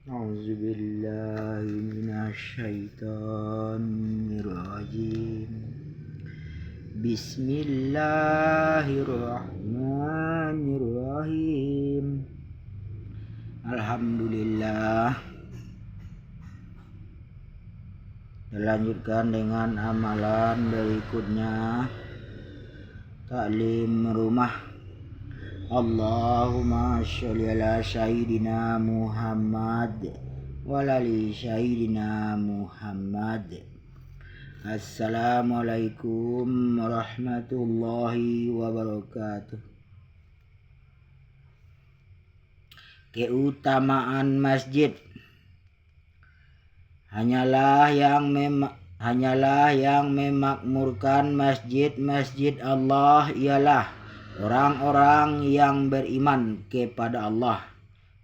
أعوذ بالله من الشيطان الرجيم بسم الله الرحمن الرحيم Alhamdulillah. Dilanjutkan dengan amalan berikutnya, taklim rumah. Allahumma sholli ala sayyidina Muhammad wa ali sayyidina Muhammad. Assalamualaikum warahmatullahi wabarakatuh. Keutamaan masjid. Hanyalah yang memakmurkan masjid-masjid Allah ialah orang-orang yang beriman kepada Allah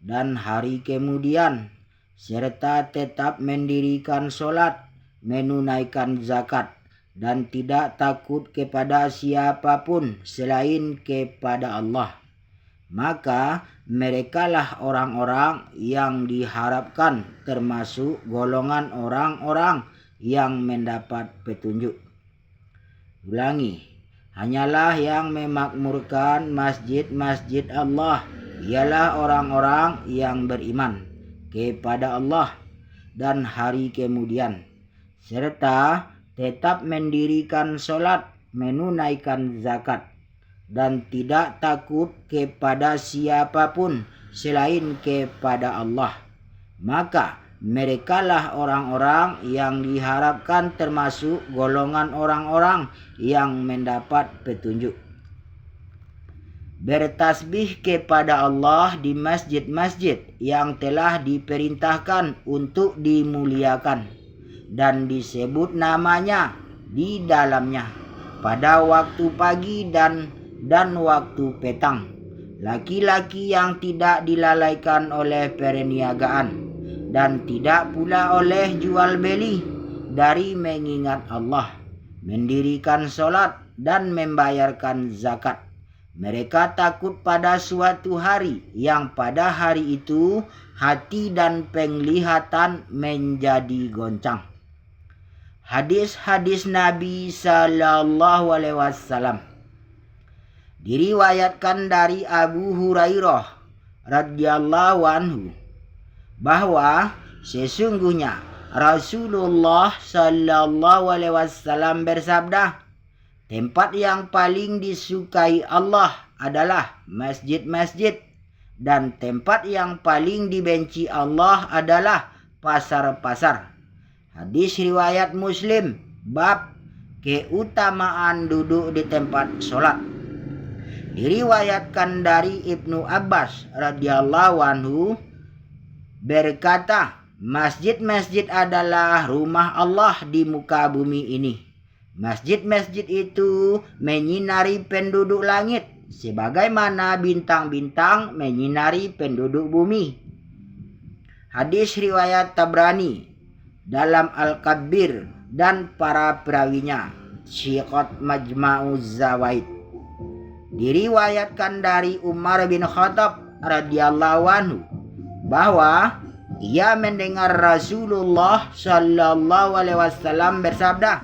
dan hari kemudian, serta tetap mendirikan sholat, menunaikan zakat, dan tidak takut kepada siapapun selain kepada Allah. Maka merekalah orang-orang yang diharapkan termasuk golongan orang-orang yang mendapat petunjuk. Ulangi. Hanyalah yang memakmurkan masjid-masjid Allah ialah orang-orang yang beriman kepada Allah dan hari kemudian, serta tetap mendirikan sholat, menunaikan zakat, dan tidak takut kepada siapapun selain kepada Allah. Maka merekalah orang-orang yang diharapkan termasuk golongan orang-orang yang mendapat petunjuk. Bertasbih kepada Allah di masjid-masjid yang telah diperintahkan untuk dimuliakan dan disebut namanya di dalamnya pada waktu pagi dan waktu petang. Laki-laki yang tidak dilalaikan oleh perniagaan dan tidak pula oleh jual beli dari mengingat Allah, mendirikan sholat dan membayarkan zakat. Mereka takut pada suatu hari yang pada hari itu hati dan penglihatan menjadi goncang. Hadis-hadis Nabi Sallallahu Alaihi Wasallam. Diriwayatkan dari Abu Hurairah radhiyallahu anhu bahwa sesungguhnya Rasulullah Sallallahu Alaihi Wasallam bersabda, tempat yang paling disukai Allah adalah masjid-masjid, dan tempat yang paling dibenci Allah adalah pasar-pasar. Hadis riwayat Muslim, bab keutamaan duduk di tempat sholat. Diriwayatkan dari Ibnu Abbas radhiyallahu anhu berkata, masjid-masjid adalah rumah Allah di muka bumi ini. Masjid-masjid itu menyinari penduduk langit sebagaimana bintang-bintang menyinari penduduk bumi. Hadis riwayat Tabrani dalam Al-Kabir dan para perawinya, Syiqat Majma'uz Zawaid. Diriwayatkan dari Umar bin Khattab radhiyallahu anhu bahwa ia mendengar Rasulullah Sallallahu Alaihi Wasallam bersabda,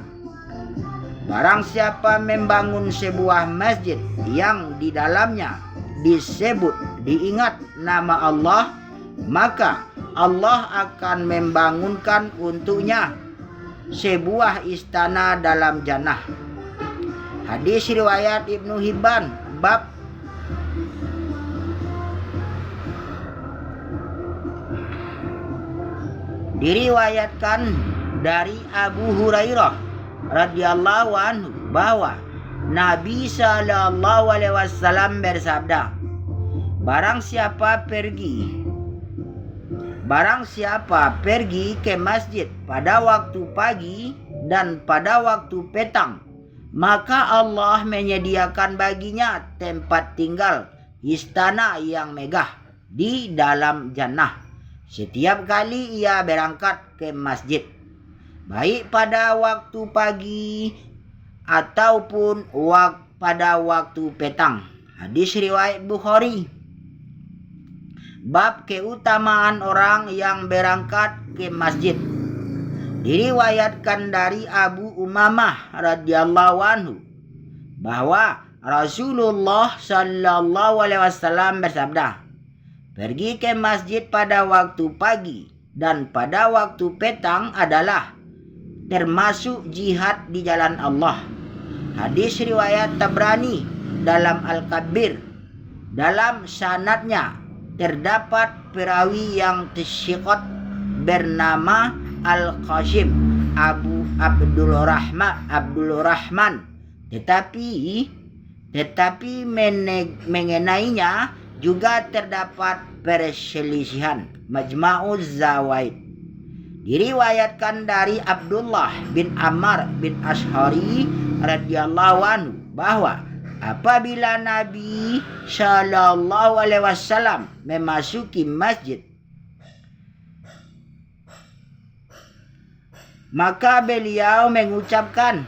barang siapa membangun sebuah masjid yang di dalamnya diingat nama Allah, maka Allah akan membangunkan untuknya sebuah istana dalam jannah. Hadis riwayat Ibnu Hibban, bab diriwayatkan dari Abu Hurairah radhiyallahu anhu bahwa Nabi Sallallahu Alaihi Wasallam bersabda, barang siapa pergi ke masjid pada waktu pagi dan pada waktu petang, maka Allah menyediakan baginya tempat tinggal, istana yang megah di dalam jannah setiap kali ia berangkat ke masjid, baik pada waktu pagi ataupun pada waktu petang. Hadis riwayat Bukhari. Bab keutamaan orang yang berangkat ke masjid. Diriwayatkan dari Abu Umamah radhiyallahu anhu bahwa Rasulullah sallallahu alaihi wasallam bersabda, pergi ke masjid pada waktu pagi dan pada waktu petang adalah termasuk jihad di jalan Allah. Hadis riwayat Tabrani dalam Al-Kabir. Dalam sanadnya terdapat perawi yang tersiqat bernama Al-Qasim Abu Abdul Rahman, tetapi mengenainya juga terdapat perselisihan. Majma'uz Zawaid. Diriwayatkan dari Abdullah bin Ammar bin Ash'ari radhiyallahu anhu bahwa apabila Nabi Shallallahu Alaihi Wasallam memasuki masjid, maka beliau mengucapkan,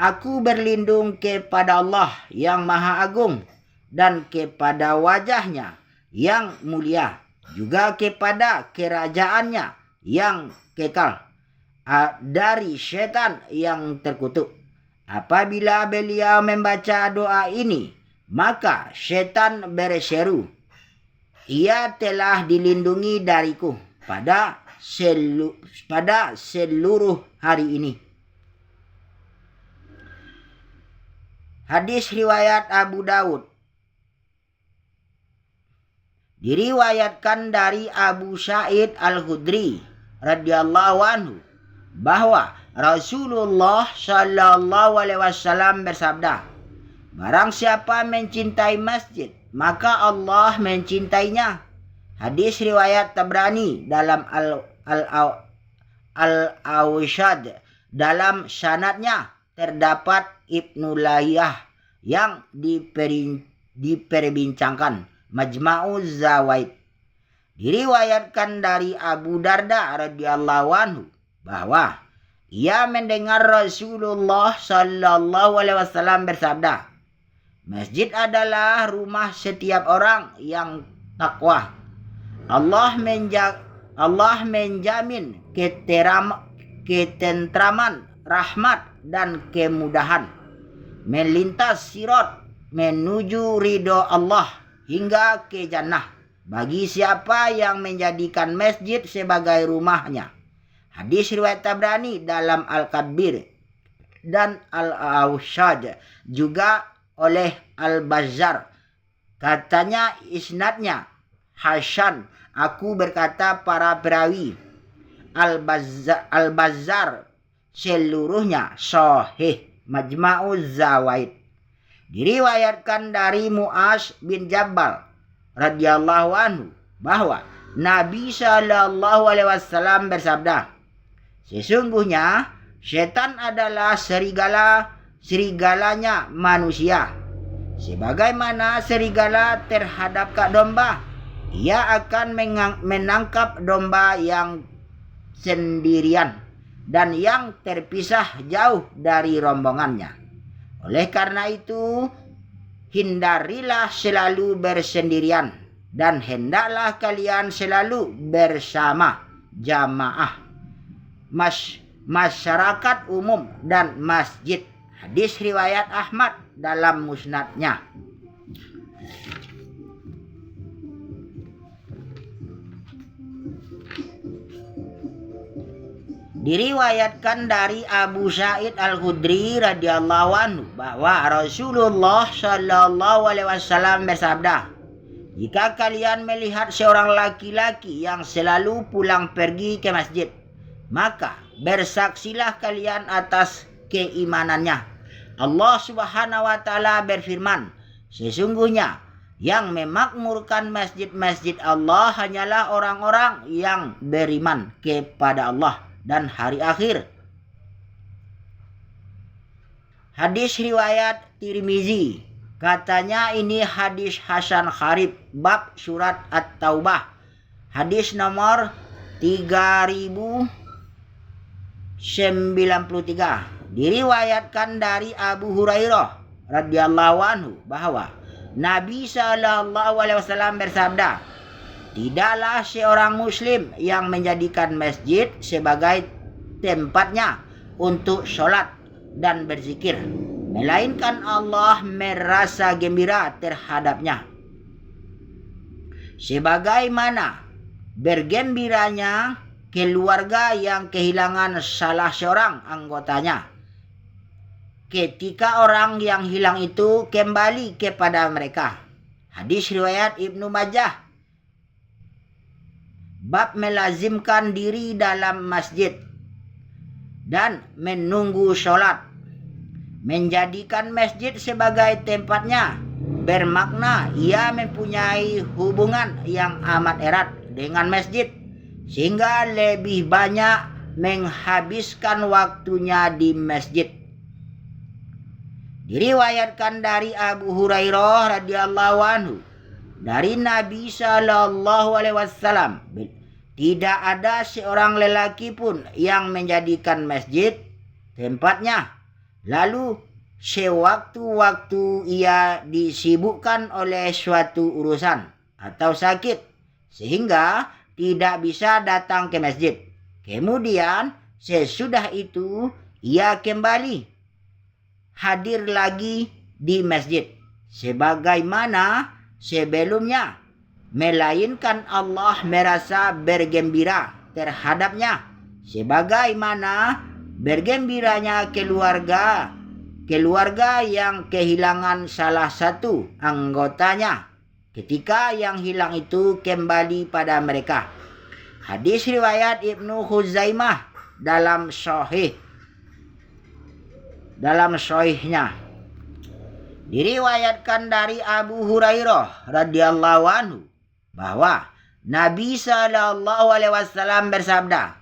aku berlindung kepada Allah yang Maha Agung dan kepada wajahnya yang mulia, juga kepada kerajaannya yang kekal, dari setan yang terkutuk. Apabila beliau membaca doa ini, maka setan berseru, ia telah dilindungi dariku pada seluruh hari ini. Hadis riwayat Abu Dawud. Diriwayatkan dari Abu Sa'id Al-Khudri radhiyallahu anhu bahwa Rasulullah sallallahu alaihi wasallam bersabda, barang siapa mencintai masjid, maka Allah mencintainya. Hadis riwayat Tabrani dalam Al-Awshad. Dalam sanadnya terdapat Ibnu Layyah yang diperbincangkan. Majma'uz Zawaid. Diriwayatkan dari Abu Darda radhiyallahu anhu bahwa ia mendengar Rasulullah sallallahu alaihi wasallam bersabda, masjid adalah rumah setiap orang yang takwa. Allah menjamin ketentraman, rahmat dan kemudahan melintas sirat menuju ridho Allah hingga ke jannah bagi siapa yang menjadikan masjid sebagai rumahnya. Hadis riwayat Tabrani dalam Al-Kabir dan Al-Awshad, juga oleh Al-Bazzar. Katanya isnadnya hasan. Aku berkata para perawi Al-Bazzar seluruhnya sahih. Majma'uz Zawaid. Diriwayatkan dari Mu'az bin Jabal radhiyallahu anhu bahwa Nabi Shallallahu alaihi wasallam bersabda, sesungguhnya setan adalah serigalanya manusia. Sebagaimana serigala terhadap domba, ia akan menangkap domba yang sendirian dan yang terpisah jauh dari rombongannya. Oleh karena itu, hindarilah selalu bersendirian dan hendaklah kalian selalu bersama jamaah, masyarakat umum dan masjid. Hadis riwayat Ahmad dalam musnadnya. Diriwayatkan dari Abu Sa'id Al-Khudri radhiyallahu anhu bahwa Rasulullah sallallahu alaihi wasallam bersabda, jika kalian melihat seorang laki-laki yang selalu pulang pergi ke masjid, maka bersaksilah kalian atas keimanannya. Allah Subhanahu wa taala berfirman, sesungguhnya yang memakmurkan masjid-masjid Allah hanyalah orang-orang yang beriman kepada Allah dan hari akhir. Hadis riwayat Tirmizi. Katanya ini hadis hasan gharib, bab surat At-Taubah. Hadis nomor 3093. Diriwayatkan dari Abu Hurairah radhiyallahu anhu bahwa Nabi sallallahu alaihi wasallam bersabda, tidaklah seorang muslim yang menjadikan masjid sebagai tempatnya untuk sholat dan berzikir, melainkan Allah merasa gembira terhadapnya. Sebagaimana bergembiranya keluarga yang kehilangan salah seorang anggotanya ketika orang yang hilang itu kembali kepada mereka. Hadis riwayat Ibnu Majah. Bab melazimkan diri dalam masjid dan menunggu sholat. Menjadikan masjid sebagai tempatnya bermakna ia mempunyai hubungan yang amat erat dengan masjid, sehingga lebih banyak menghabiskan waktunya di masjid. Diriwayatkan dari Abu Hurairah radhiyallahu anhu dari Nabi sallallahu alaihi wasallam, tidak ada seorang lelaki pun yang menjadikan masjid tempatnya, lalu sewaktu-waktu ia disibukkan oleh suatu urusan atau sakit sehingga tidak bisa datang ke masjid. Kemudian sesudah itu ia kembali hadir lagi di masjid sebagaimana sebelumnya, melainkan Allah merasa bergembira terhadapnya sebagaimana bergembiranya keluarga yang kehilangan salah satu anggotanya ketika yang hilang itu kembali pada mereka. Hadis riwayat Ibnu Khuzaimah dalam sahihnya. Diriwayatkan dari Abu Hurairah radhiyallahu anhu bahwa Nabi sallallahu alaihi wasallam bersabda,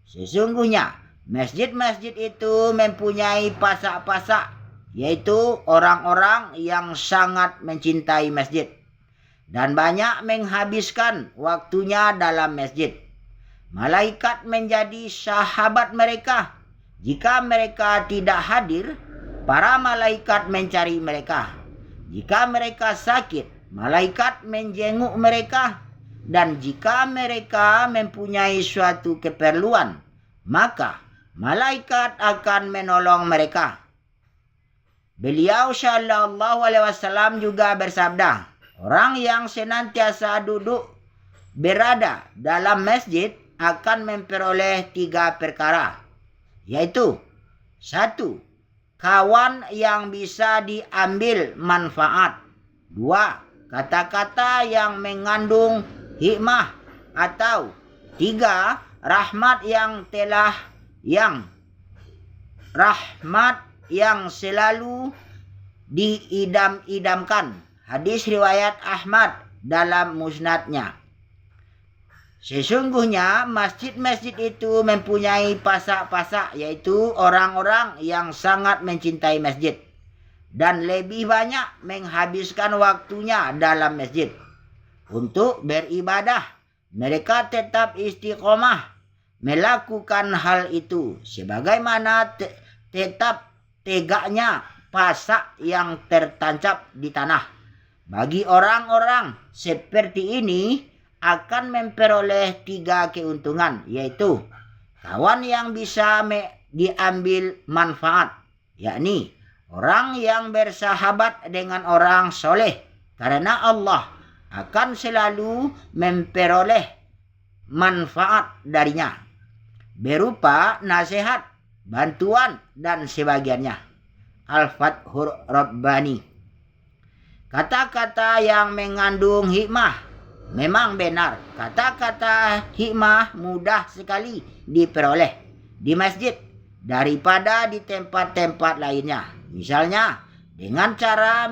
sesungguhnya masjid-masjid itu mempunyai pasak-pasak, yaitu orang-orang yang sangat mencintai masjid dan banyak menghabiskan waktunya dalam masjid. Malaikat menjadi sahabat mereka. Jika mereka tidak hadir, para malaikat mencari mereka. Jika mereka sakit, malaikat menjenguk mereka. Dan jika mereka mempunyai suatu keperluan, maka malaikat akan menolong mereka. Beliau sallallahu alaihi wasallam juga bersabda, orang yang senantiasa duduk berada dalam masjid akan memperoleh 3 perkara, yaitu 1. Kawan yang bisa diambil manfaat. 2. Kata-kata yang mengandung hikmah. Atau 3. Rahmat yang selalu diidam-idamkan. Hadis riwayat Ahmad dalam musnadnya. Sesungguhnya masjid-masjid itu mempunyai pasak-pasak, yaitu orang-orang yang sangat mencintai masjid dan lebih banyak menghabiskan waktunya dalam masjid untuk beribadah. Mereka tetap istiqomah melakukan hal itu sebagaimana tetap tegaknya pasak yang tertancap di tanah. Bagi orang-orang seperti ini akan memperoleh 3 keuntungan, yaitu kawan yang bisa diambil manfaat, yakni orang yang bersahabat dengan orang soleh, karena Allah akan selalu memperoleh manfaat darinya berupa nasihat, bantuan, dan sebagiannya. Al-Fathur Rabbani. Kata-kata yang mengandung hikmah. Memang benar, kata-kata hikmah mudah sekali diperoleh di masjid daripada di tempat-tempat lainnya. Misalnya, dengan cara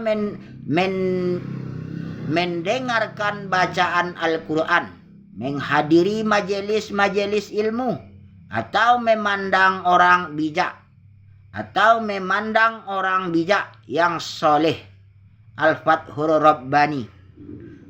mendengarkan bacaan Al-Quran, menghadiri majelis-majelis ilmu, atau memandang orang bijak yang soleh. Al-Fathur Rabbani.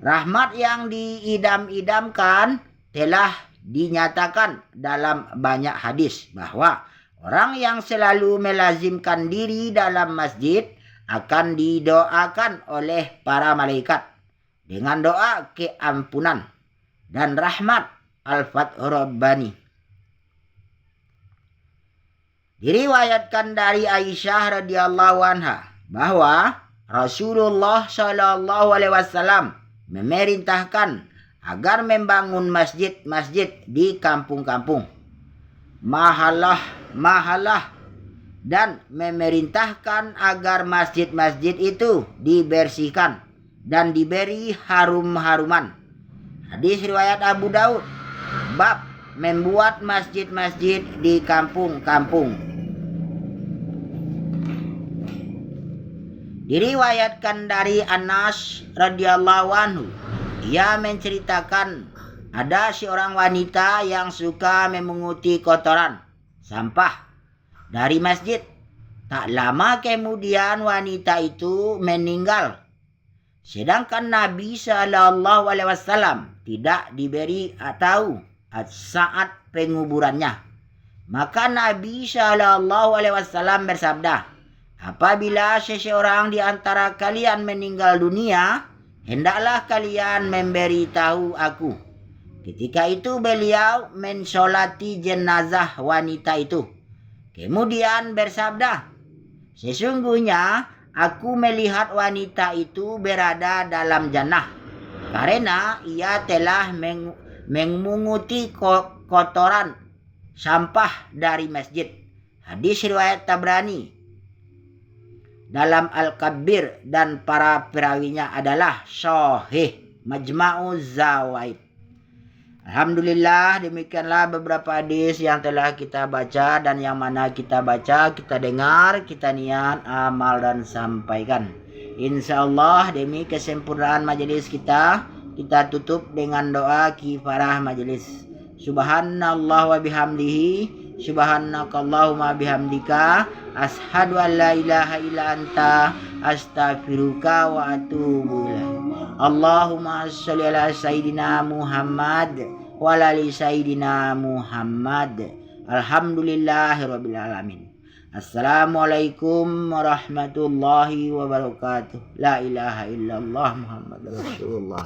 Rahmat yang diidam-idamkan telah dinyatakan dalam banyak hadis bahwa orang yang selalu melazimkan diri dalam masjid akan didoakan oleh para malaikat dengan doa keampunan. dan rahmat Al-Fathur Rabbani. Diriwayatkan dari Aisyah radhiyallahu anha bahwa Rasulullah Shallallahu alaihi wasallam memerintahkan agar membangun masjid-masjid di kampung-kampung, mahalah, dan memerintahkan agar masjid-masjid itu dibersihkan dan diberi harum-haruman. Hadis riwayat Abu Daud, bab membuat masjid-masjid di kampung-kampung. Diriwayatkan dari Anas radhiyallahu anhu, ia menceritakan ada seorang wanita yang suka memunguti kotoran, sampah dari masjid. Tak lama kemudian wanita itu meninggal. Sedangkan Nabi Shallallahu alaihi wasallam tidak diberi tahu saat penguburannya. Maka Nabi Shallallahu alaihi wasallam bersabda, apabila seseorang di antara kalian meninggal dunia, hendaklah kalian memberitahu aku. Ketika itu beliau mensolati jenazah wanita itu. Kemudian bersabda, sesungguhnya aku melihat wanita itu berada dalam jannah, karena ia telah memunguti kotoran sampah dari masjid. Hadis riwayat Tabrani dalam Al-Kabir dan para perawinya adalah Sahih Majma'uz Zawaid. Alhamdulillah, demikianlah beberapa hadis yang telah kita baca, dan yang mana kita baca, kita dengar, kita niat, amal dan sampaikan. InsyaAllah demi kesempurnaan majelis kita tutup dengan doa kifarah majelis. Subhanallah wa bihamdihi, subhanakallahumma bihamdika, ashadu an la ilaha illa anta, astaghfiruka wa atubu ilaik. Allahumma sholli ala sayyidina Muhammad wa ala ali sayyidina Muhammad. Alhamdulillahirabbil alamin. Assalamualaikum warahmatullahi wabarakatuh. La ilaha illallah Muhammadur Rasulullah.